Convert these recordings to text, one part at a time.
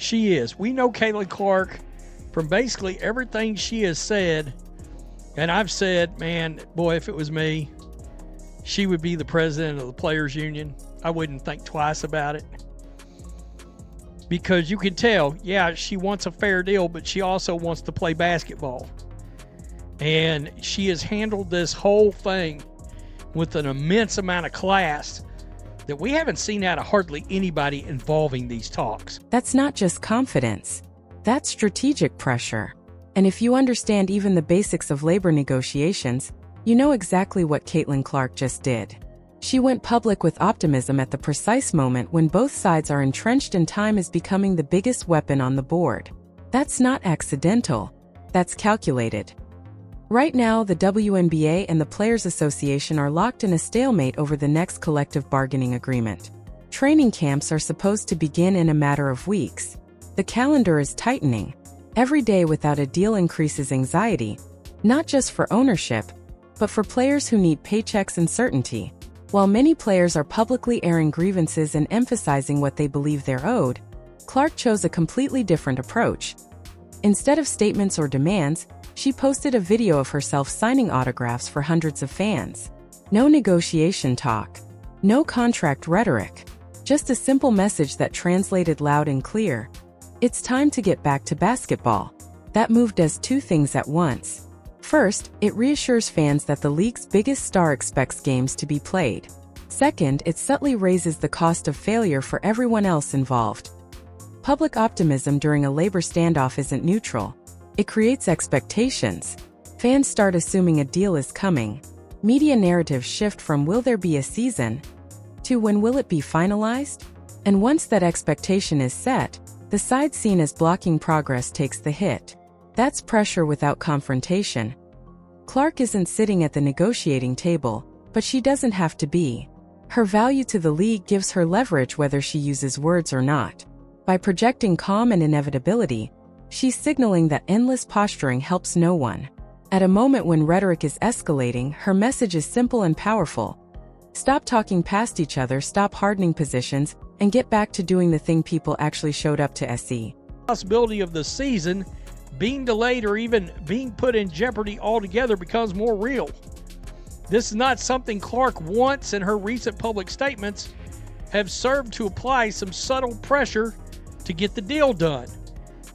She is. We know Caitlin Clark from basically everything she has said. And I've said, man, boy, if it was me, she would be the president of the Players Union. I wouldn't think twice about it. Because you can tell, yeah, she wants a fair deal, but she also wants to play basketball. And she has handled this whole thing with an immense amount of class that we haven't seen out of hardly anybody involving these talks. That's not just confidence. That's strategic pressure. And if you understand even the basics of labor negotiations, you know exactly what Caitlin Clark just did. She went public with optimism at the precise moment when both sides are entrenched and time is becoming the biggest weapon on the board. That's not accidental. That's calculated. Right now, the WNBA and the Players Association are locked in a stalemate over the next collective bargaining agreement. Training camps are supposed to begin in a matter of weeks. The calendar is tightening. Every day without a deal increases anxiety, not just for ownership, but for players who need paychecks and certainty. While many players are publicly airing grievances and emphasizing what they believe they're owed, Clark chose a completely different approach. Instead of statements or demands, she posted a video of herself signing autographs for hundreds of fans. No negotiation talk. No contract rhetoric. Just a simple message that translated loud and clear. It's time to get back to basketball. That move does two things at once. First, it reassures fans that the league's biggest star expects games to be played. Second, it subtly raises the cost of failure for everyone else involved. Public optimism during a labor standoff isn't neutral. It creates expectations. Fans start assuming a deal is coming. Media narratives shift from "will there be a season?" to "when will it be finalized?" And once that expectation is set, the side seen as blocking progress takes the hit. That's pressure without confrontation. Clark isn't sitting at the negotiating table, but she doesn't have to be. Her value to the league gives her leverage whether she uses words or not. By projecting calm and inevitability, she's signaling that endless posturing helps no one. At a moment when rhetoric is escalating, her message is simple and powerful. Stop talking past each other, stop hardening positions, and get back to doing the thing people actually showed up to see. The possibility of the season being delayed or even being put in jeopardy altogether becomes more real. This is not something Clark wants, and her recent public statements have served to apply some subtle pressure to get the deal done.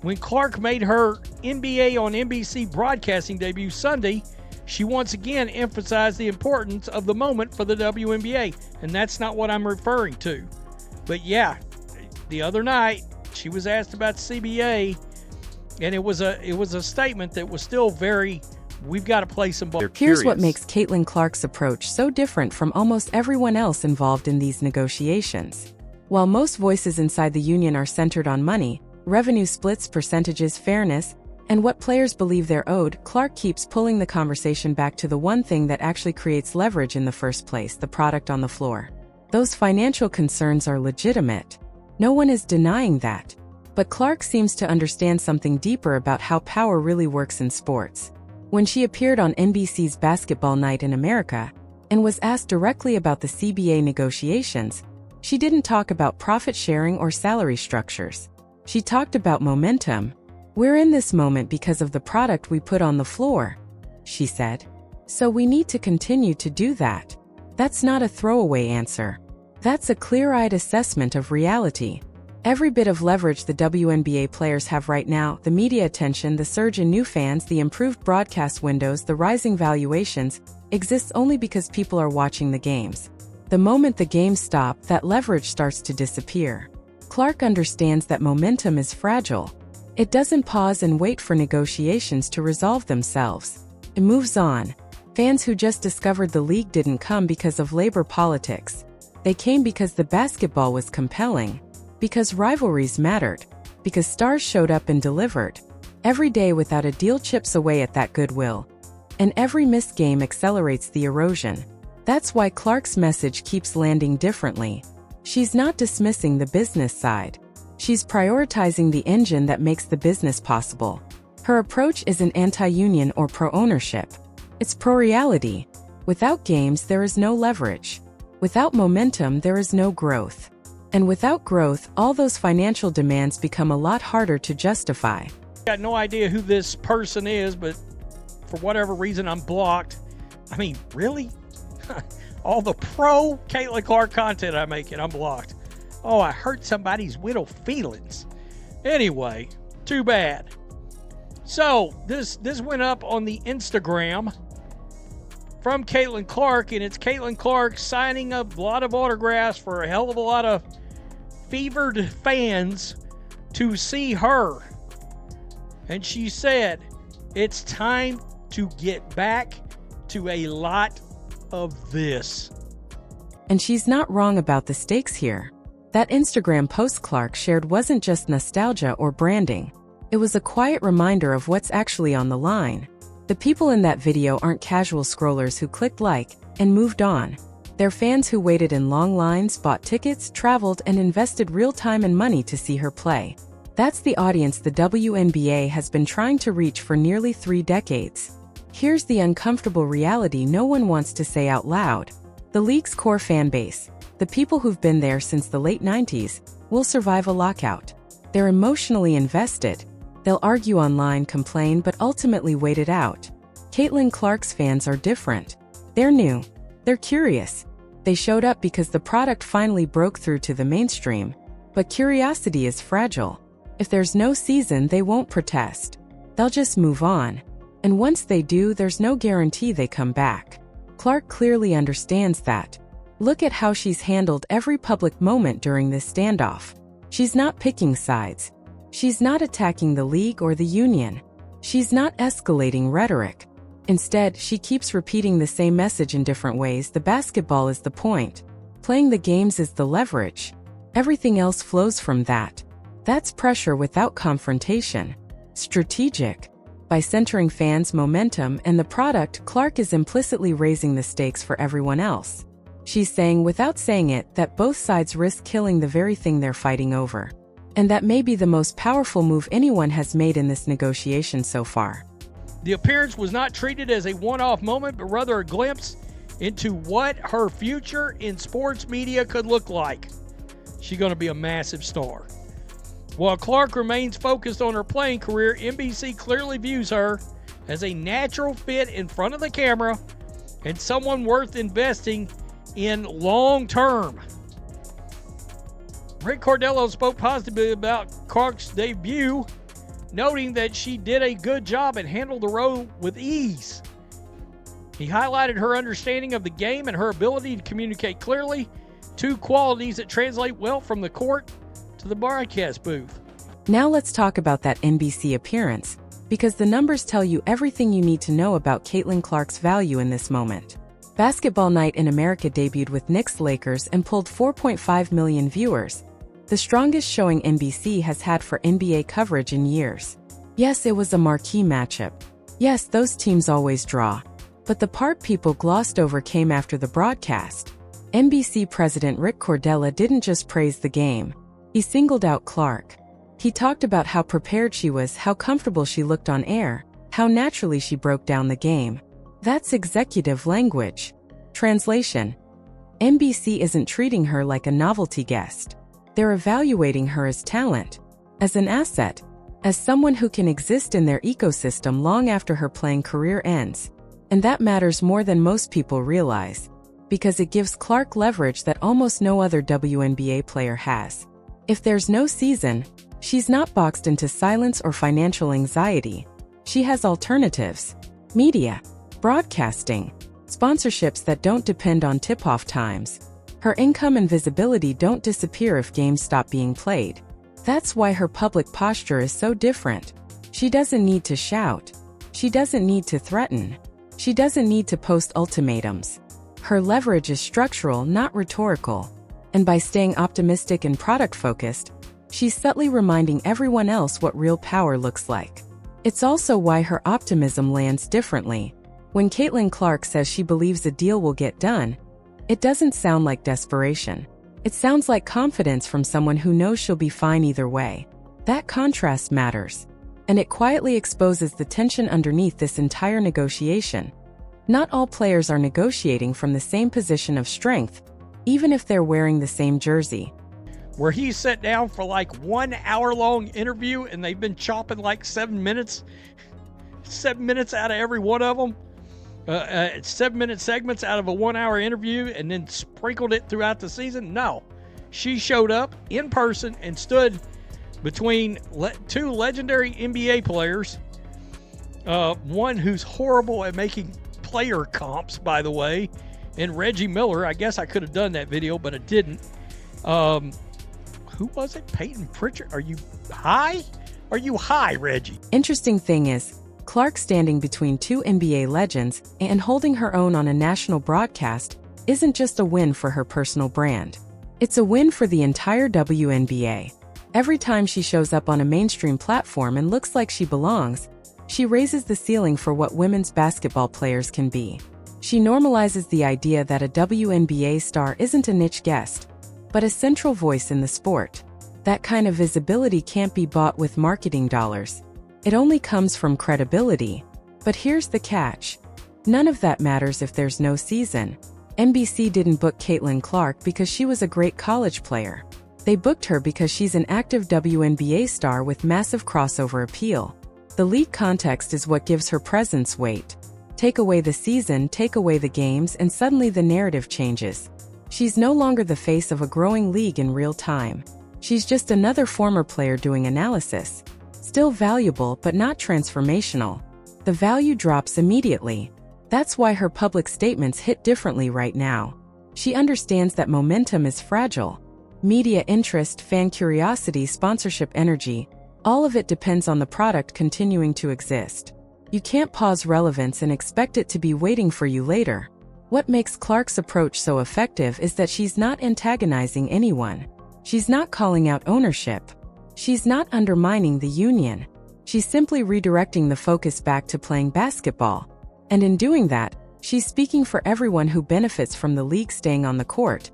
When Clark made her NBA on NBC broadcasting debut Sunday, she once again emphasized the importance of the moment for the WNBA, and that's not what I'm referring to. But yeah, the other night she was asked about CBA, and it was a statement that was still very, we've got to play some ball. Here's what makes Caitlin Clark's approach so different from almost everyone else involved in these negotiations. While most voices inside the union are centered on money, revenue splits, percentages, fairness, and what players believe they're owed, Clark keeps pulling the conversation back to the one thing that actually creates leverage in the first place: the product on the floor. Those financial concerns are legitimate. No one is denying that. But Clark seems to understand something deeper about how power really works in sports. When she appeared on NBC's Basketball Night in America and was asked directly about the CBA negotiations, she didn't talk about profit sharing or salary structures. She talked about momentum. "We're in this moment because of the product we put on the floor," she said. "So we need to continue to do that." That's not a throwaway answer. That's a clear-eyed assessment of reality. Every bit of leverage the WNBA players have right now, the media attention, the surge in new fans, the improved broadcast windows, the rising valuations, exists only because people are watching the games. The moment the games stop, that leverage starts to disappear. Clark understands that momentum is fragile. It doesn't pause and wait for negotiations to resolve themselves. It moves on. Fans who just discovered the league didn't come because of labor politics. They came because the basketball was compelling. Because rivalries mattered. Because stars showed up and delivered. Every day without a deal chips away at that goodwill. And every missed game accelerates the erosion. That's why Clark's message keeps landing differently. She's not dismissing the business side. She's prioritizing the engine that makes the business possible. Her approach isn't anti-union or pro-ownership. It's pro-reality. Without games, there is no leverage. Without momentum, there is no growth. And without growth, all those financial demands become a lot harder to justify. Got no idea who this person is, but for whatever reason, I'm blocked. I mean, really? All the pro Caitlin Clark content I make, and I'm blocked. Oh, I hurt somebody's widow feelings. Anyway, too bad. So, this went up on the Instagram from Caitlin Clark, and it's Caitlin Clark signing a lot of autographs for a hell of a lot of fevered fans to see her. And she said, it's time to get back to a lot of this. And she's not wrong about the stakes here. That Instagram post Clark shared wasn't just nostalgia or branding. It was a quiet reminder of what's actually on the line. The people in that video aren't casual scrollers who clicked like and moved on. They're fans who waited in long lines, bought tickets, traveled, and invested real time and money to see her play. That's the audience the WNBA has been trying to reach for nearly 3 decades. Here's the uncomfortable reality no one wants to say out loud. The league's core fan base, the people who've been there since the late 90s, will survive a lockout. They're emotionally invested. They'll argue online, complain, but ultimately wait it out. Caitlin Clark's fans are different. They're new. They're curious. They showed up because the product finally broke through to the mainstream. But curiosity is fragile. If there's no season, they won't protest. They'll just move on. And once they do, there's no guarantee they come back. Clark clearly understands that. Look at how she's handled every public moment during this standoff. She's not picking sides. She's not attacking the league or the union. She's not escalating rhetoric. Instead, she keeps repeating the same message in different ways. The basketball is the point. Playing the games is the leverage. Everything else flows from that. That's pressure without confrontation. Strategic. By centering fans' momentum and the product, Clark is implicitly raising the stakes for everyone else. She's saying, without saying it, that both sides risk killing the very thing they're fighting over. And that may be the most powerful move anyone has made in this negotiation so far. The appearance was not treated as a one-off moment, but rather a glimpse into what her future in sports media could look like. She's going to be a massive star. While Clark remains focused on her playing career, NBC clearly views her as a natural fit in front of the camera and someone worth investing in long term. Rick Cordello spoke positively about Clark's debut, noting that she did a good job and handled the role with ease. He highlighted her understanding of the game and her ability to communicate clearly, 2 qualities that translate well from the court to the broadcast booth. Now let's talk about that NBC appearance, because the numbers tell you everything you need to know about Caitlin Clark's value in this moment. Basketball Night in America debuted with Knicks Lakers and pulled 4.5 million viewers, the strongest showing NBC has had for NBA coverage in years. Yes, it was a marquee matchup. Yes, those teams always draw. But the part people glossed over came after the broadcast. NBC President Rick Cordello didn't just praise the game. He singled out Clark. He talked about how prepared she was, how comfortable she looked on air, how naturally she broke down the game. That's executive language. Translation: NBC isn't treating her like a novelty guest. They're evaluating her as talent, as an asset, as someone who can exist in their ecosystem long after her playing career ends. And that matters more than most people realize, because it gives Clark leverage that almost no other WNBA player has. If there's no season, she's not boxed into silence or financial anxiety. She has alternatives: media, broadcasting, sponsorships that don't depend on tip-off times. Her income and visibility don't disappear if games stop being played. That's why her public posture is so different. She doesn't need to shout. She doesn't need to threaten. She doesn't need to post ultimatums. Her leverage is structural, not rhetorical. And by staying optimistic and product-focused, she's subtly reminding everyone else what real power looks like. It's also why her optimism lands differently. When Caitlin Clark says she believes a deal will get done, it doesn't sound like desperation. It sounds like confidence from someone who knows she'll be fine either way. That contrast matters. And it quietly exposes the tension underneath this entire negotiation. Not all players are negotiating from the same position of strength, even if they're wearing the same jersey. where he sat down for like 1 hour long interview and they've been chopping like 7 minutes out of every one of them. 7-minute segments out of a 1 hour interview and then sprinkled it throughout the season? No. She showed up in person and stood between two legendary NBA players. One who's horrible at making player comps, by the way, and Reggie Miller. I guess I could have done that video, but I didn't. Who was it? Peyton Pritchard? Are you high? Are you high, Reggie? Interesting thing is, Clark standing between two NBA legends and holding her own on a national broadcast isn't just a win for her personal brand. It's a win for the entire WNBA. Every time she shows up on a mainstream platform and looks like she belongs, she raises the ceiling for what women's basketball players can be. She normalizes the idea that a WNBA star isn't a niche guest, but a central voice in the sport. That kind of visibility can't be bought with marketing dollars. It only comes from credibility. But here's the catch. None of that matters if there's no season. NBC didn't book Caitlin Clark because she was a great college player. They booked her because she's an active WNBA star with massive crossover appeal. The league context is what gives her presence weight. Take away the season, take away the games, and suddenly the narrative changes. She's no longer the face of a growing league in real time. She's just another former player doing analysis. Still valuable, but not transformational. The value drops immediately. That's why her public statements hit differently right now. She understands that momentum is fragile. Media interest, fan curiosity, sponsorship energy, all of it depends on the product continuing to exist. You can't pause relevance and expect it to be waiting for you later. What makes Clark's approach so effective is that she's not antagonizing anyone. She's not calling out ownership. She's not undermining the union. She's simply redirecting the focus back to playing basketball. And in doing that, she's speaking for everyone who benefits from the league staying on the court.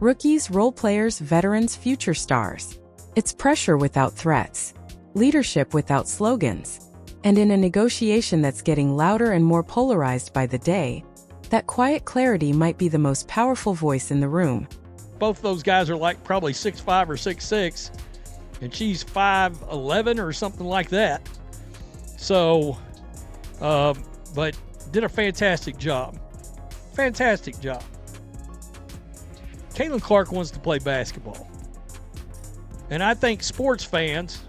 Rookies, role players, veterans, future stars. It's pressure without threats. Leadership without slogans. And in a negotiation that's getting louder and more polarized by the day, that quiet clarity might be the most powerful voice in the room. Both those guys are like probably 6'5" or 6'6", and she's 5'11" or something like that. So, but did a fantastic job. Fantastic job. Caitlin Clark wants to play basketball. And I think sports fans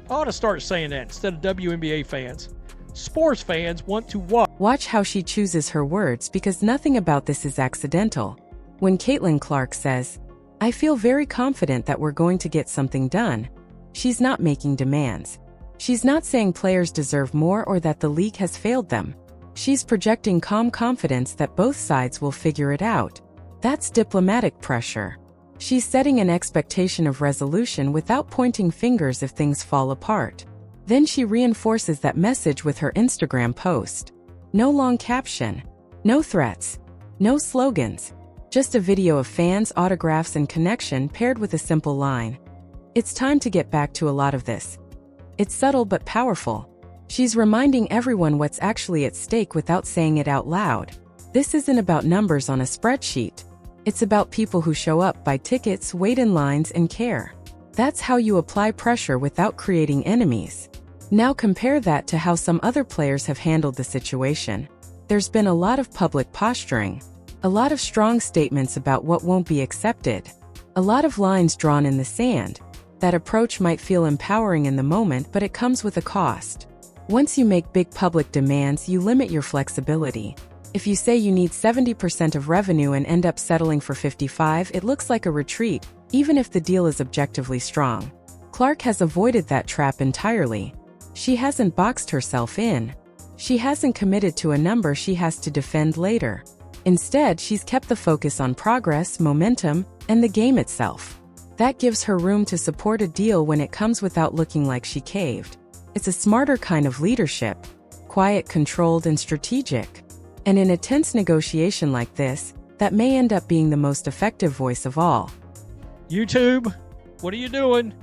ought to start saying that instead of WNBA fans. Sports fans want to watch. Watch how she chooses her words, because nothing about this is accidental. When Caitlin Clark says, "I feel very confident that we're going to get something done," she's not making demands. She's not saying players deserve more or that the league has failed them. She's projecting calm confidence that both sides will figure it out. That's diplomatic pressure. She's setting an expectation of resolution without pointing fingers if things fall apart. Then she reinforces that message with her Instagram post. No long caption. No threats. No slogans. Just a video of fans, autographs, and connection paired with a simple line. It's time to get back to a lot of this. It's subtle but powerful. She's reminding everyone what's actually at stake without saying it out loud. This isn't about numbers on a spreadsheet. It's about people who show up, buy tickets, wait in lines, and care. That's how you apply pressure without creating enemies. Now compare that to how some other players have handled the situation. There's been a lot of public posturing. A lot of strong statements about what won't be accepted. A lot of lines drawn in the sand. That approach might feel empowering in the moment, but it comes with a cost. Once you make big public demands, you limit your flexibility. If you say you need 70% of revenue and end up settling for 55%, it looks like a retreat, even if the deal is objectively strong. Clark has avoided that trap entirely. She hasn't boxed herself in. She hasn't committed to a number she has to defend later. Instead, she's kept the focus on progress, momentum, and the game itself. That gives her room to support a deal when it comes without looking like she caved. It's a smarter kind of leadership. Quiet, controlled, and strategic. And in a tense negotiation like this, that may end up being the most effective voice of all. YouTube, what are you doing?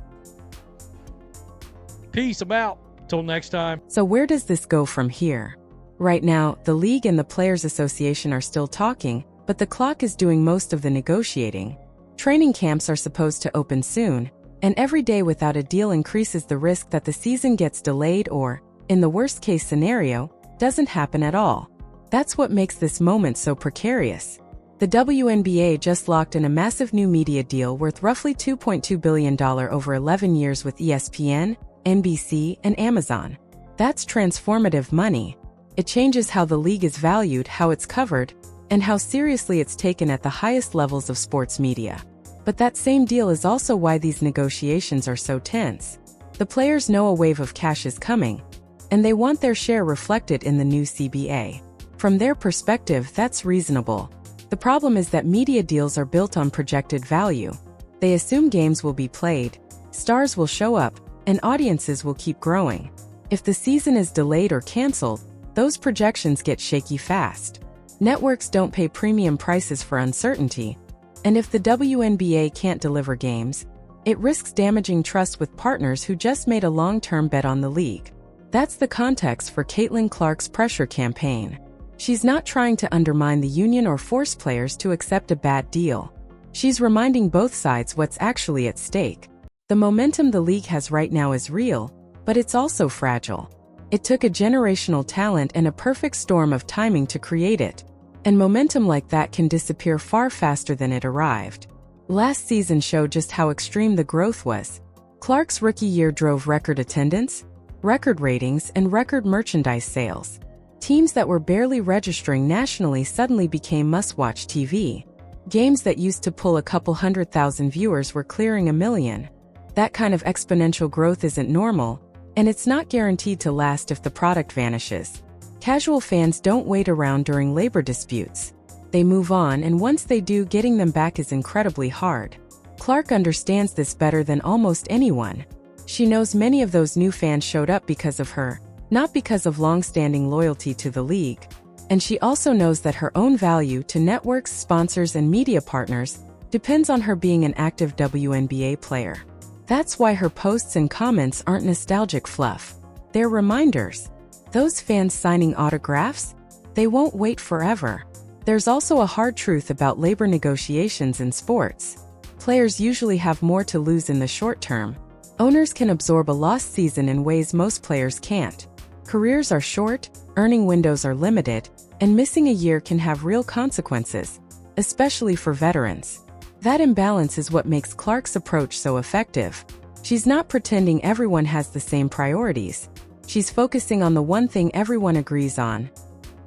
Peace, I'm out. Till next time. So where does this go from here? Right now, the league and the Players Association are still talking, but the clock is doing most of the negotiating. Training camps are supposed to open soon, and every day without a deal increases the risk that the season gets delayed or, in the worst-case scenario, doesn't happen at all. That's what makes this moment so precarious. The WNBA just locked in a massive new media deal worth roughly $2.2 billion over 11 years with ESPN, NBC, and Amazon. That's transformative money. It changes how the league is valued, how it's covered, and how seriously it's taken at the highest levels of sports media. But that same deal is also why these negotiations are so tense. The players know a wave of cash is coming, and they want their share reflected in the new CBA. From their perspective, that's reasonable. The problem is that media deals are built on projected value. They assume games will be played, stars will show up, and audiences will keep growing. If the season is delayed or canceled, those projections get shaky fast. Networks don't pay premium prices for uncertainty, and if the WNBA can't deliver games, it risks damaging trust with partners who just made a long-term bet on the league. That's the context for Caitlin Clark's pressure campaign. She's not trying to undermine the union or force players to accept a bad deal. She's reminding both sides what's actually at stake. The momentum the league has right now is real, but it's also fragile. It took a generational talent and a perfect storm of timing to create it, and momentum like that can disappear far faster than it arrived. Last season showed just how extreme the growth was. Clark's rookie year drove record attendance, record ratings, and record merchandise sales. Teams that were barely registering nationally suddenly became must-watch TV. Games that used to pull a couple 100,000 viewers were clearing 1 million. That kind of exponential growth isn't normal, and it's not guaranteed to last if the product vanishes. Casual fans don't wait around during labor disputes. They move on, and once they do, getting them back is incredibly hard. Clark understands this better than almost anyone. She knows many of those new fans showed up because of her, not because of long-standing loyalty to the league. And she also knows that her own value to networks, sponsors, and media partners depends on her being an active WNBA player. That's why her posts and comments aren't nostalgic fluff. They're reminders. Those fans signing autographs? They won't wait forever. There's also a hard truth about labor negotiations in sports. Players usually have more to lose in the short term. Owners can absorb a lost season in ways most players can't. Careers are short, earning windows are limited, and missing a year can have real consequences, especially for veterans. That imbalance is what makes Clark's approach so effective. She's not pretending everyone has the same priorities. She's focusing on the one thing everyone agrees on.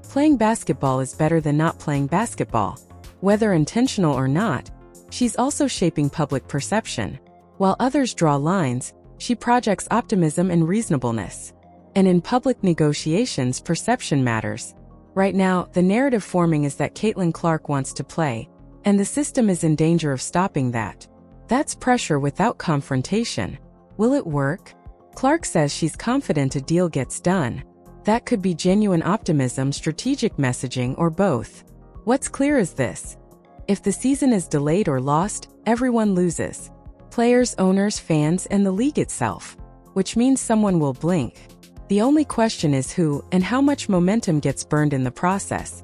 Playing basketball is better than not playing basketball. Whether intentional or not, she's also shaping public perception. While others draw lines, she projects optimism and reasonableness. And in public negotiations, perception matters. Right now, the narrative forming is that Caitlin Clark wants to play, and the system is in danger of stopping that. That's pressure without confrontation. Will it work? Clark says she's confident a deal gets done. That could be genuine optimism, strategic messaging, or both. What's clear is this: if the season is delayed or lost, everyone loses. Players, owners, fans, and the league itself. Which means someone will blink. The only question is who and how much momentum gets burned in the process.